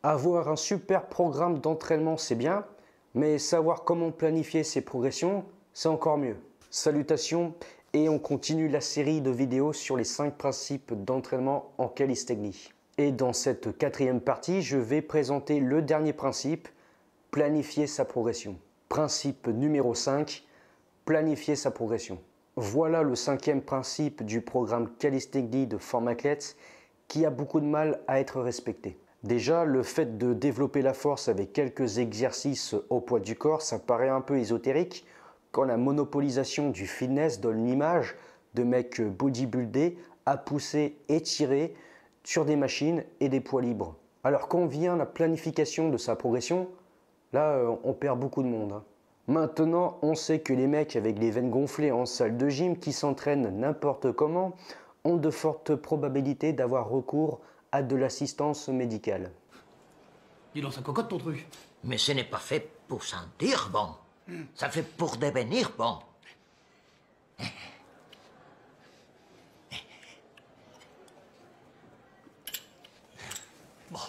Avoir un super programme d'entraînement, c'est bien, mais savoir comment planifier ses progressions, c'est encore mieux. Salutations, et on continue la série de vidéos sur les 5 principes d'entraînement en calisthénie. Et dans cette 4e partie, je vais présenter le dernier principe, planifier sa progression. Principe numéro 5, planifier sa progression. Voilà le 5e principe du programme calisthénie de Form-Athletes qui a beaucoup de mal à être respecté. Déjà, le fait de développer la force avec quelques exercices au poids du corps, ça paraît un peu ésotérique, quand la monopolisation du fitness donne l'image de mecs bodybuildés à pousser et tirer sur des machines et des poids libres. Alors quand vient la planification de sa progression, là on perd beaucoup de monde. Maintenant, on sait que les mecs avec les veines gonflées en salle de gym qui s'entraînent n'importe comment ont de fortes probabilités d'avoir recours à de l'assistance médicale. Dis donc, ça cocotte ton truc. Mais ce n'est pas fait pour sentir bon. Ça fait pour devenir bon. Bon.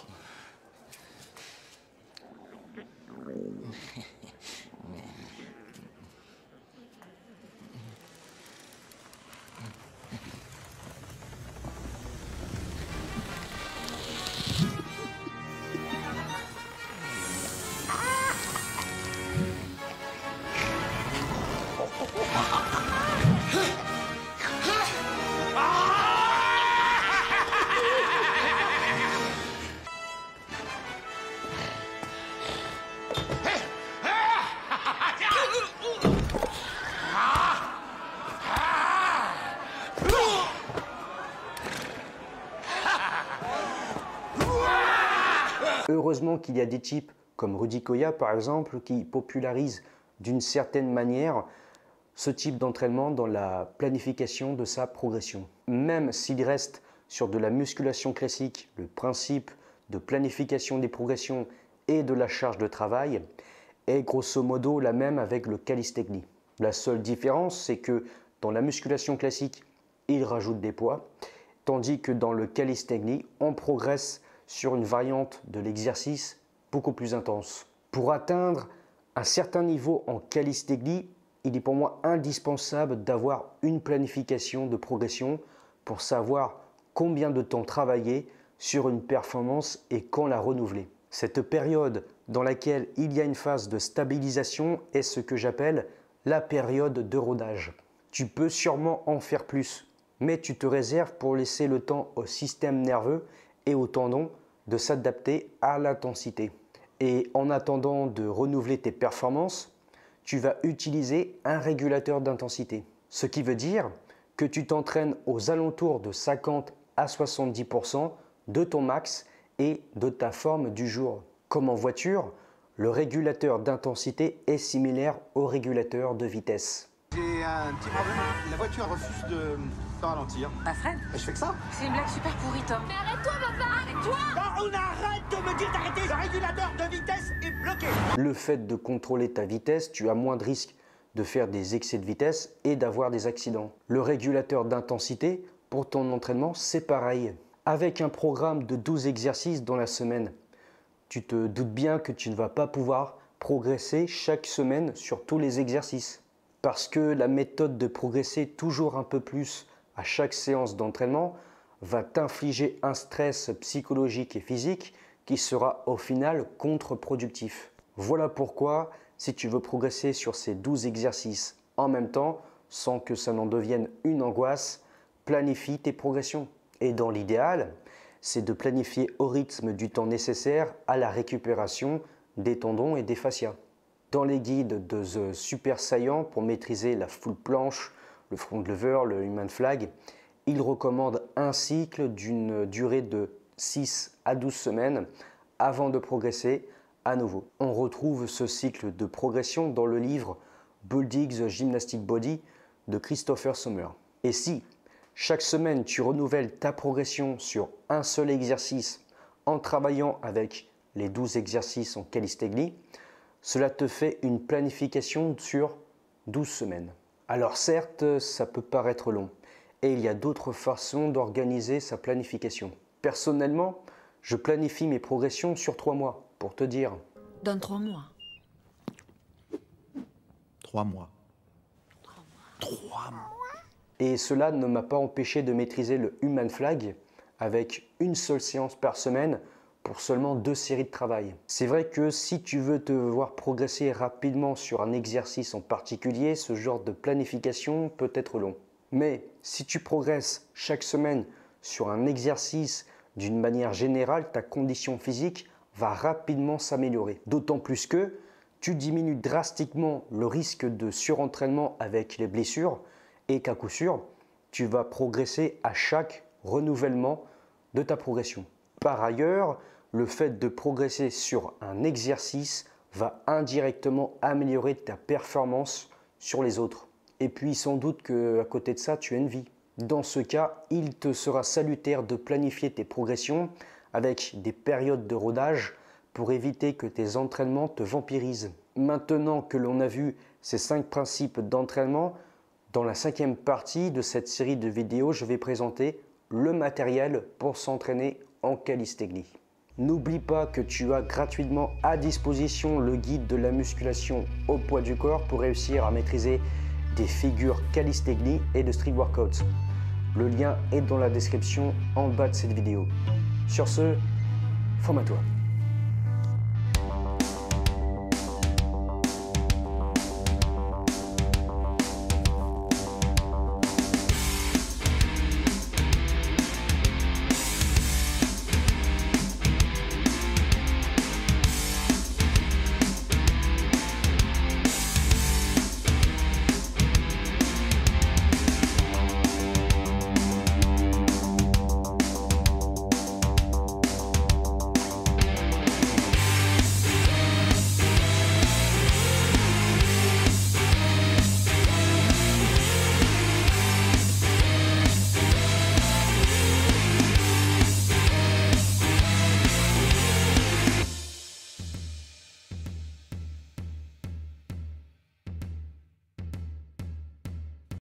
Heureusement qu'il y a des types comme Rudy Koya par exemple qui popularisent d'une certaine manière ce type d'entraînement dans la planification de sa progression. Même s'il reste sur de la musculation classique, le principe de planification des progressions et de la charge de travail est grosso modo la même avec le calisthénie. La seule différence, c'est que dans la musculation classique, il rajoute des poids, tandis que dans le calisthénie, on progresse sur une variante de l'exercice beaucoup plus intense. Pour atteindre un certain niveau en calisthénie, il est pour moi indispensable d'avoir une planification de progression pour savoir combien de temps travailler sur une performance et quand la renouveler. Cette période dans laquelle il y a une phase de stabilisation est ce que j'appelle la période de rodage. Tu peux sûrement en faire plus, mais tu te réserves pour laisser le temps au système nerveux et aux tendons de s'adapter à l'intensité. Et en attendant de renouveler tes performances, tu vas utiliser un régulateur d'intensité. Ce qui veut dire que tu t'entraînes aux alentours de 50 à 70% de ton max et de ta forme du jour. Comme en voiture, le régulateur d'intensité est similaire au régulateur de vitesse. J'ai un petit problème, la voiture refuse de ralentir. Pas Fred, Et je fais que ça. c'est une blague super pourrie, Tom. Mais arrête-toi, papa! Arrête-toi! On arrête de me dire d'arrêter. Le régulateur de vitesse est bloqué. Le fait de contrôler ta vitesse, tu as moins de risques de faire des excès de vitesse et d'avoir des accidents. Le régulateur d'intensité, pour ton entraînement, c'est pareil. Avec un programme de 12 exercices dans la semaine, tu te doutes bien que tu ne vas pas pouvoir progresser chaque semaine sur tous les exercices. Parce que la méthode de progresser toujours un peu plus à chaque séance d'entraînement va t'infliger un stress psychologique et physique qui sera au final contre-productif. Voilà pourquoi, si tu veux progresser sur ces 12 exercices en même temps, sans que ça n'en devienne une angoisse, planifie tes progressions. Et dans l'idéal, c'est de planifier au rythme du temps nécessaire à la récupération des tendons et des fascias. Dans les guides de The Super Saiyan pour maîtriser la full planche, le front lever, le human flag, il recommande un cycle d'une durée de 6 à 12 semaines avant de progresser à nouveau. On retrouve ce cycle de progression dans le livre Building the Gymnastic Body de Christopher Sommer. Et si chaque semaine tu renouvelles ta progression sur un seul exercice en travaillant avec les 12 exercices en calisthénie, cela te fait une planification sur 12 semaines. Alors certes, ça peut paraître long et il y a d'autres façons d'organiser sa planification. Personnellement, Je planifie mes progressions sur 3 mois, pour te dire. Dans 3 mois. 3 mois. 3 mois. Et cela ne m'a pas empêché de maîtriser le Human Flag avec une seule séance par semaine pour seulement 2 séries de travail. C'est vrai que si tu veux te voir progresser rapidement sur un exercice en particulier, ce genre de planification peut être long. Mais si tu progresses chaque semaine sur un exercice d'une manière générale, ta condition physique va rapidement s'améliorer. D'autant plus que tu diminues drastiquement le risque de surentraînement avec les blessures et qu'à coup sûr, tu vas progresser à chaque renouvellement de ta progression. Par ailleurs, le fait de progresser sur un exercice va indirectement améliorer ta performance sur les autres. Et puis sans doute qu'à côté de ça, tu as une vie. Dans ce cas, il te sera salutaire de planifier tes progressions avec des périodes de rodage pour éviter que tes entraînements te vampirisent. Maintenant que l'on a vu ces 5 principes d'entraînement, dans la 5e partie de cette série de vidéos, je vais présenter le matériel pour s'entraîner en calisthénie. N'oublie pas que tu as gratuitement à disposition le guide de la musculation au poids du corps pour réussir à maîtriser des figures calisthénie et de street workouts. Le lien est dans la description en bas de cette vidéo. Sur ce, forme-toi.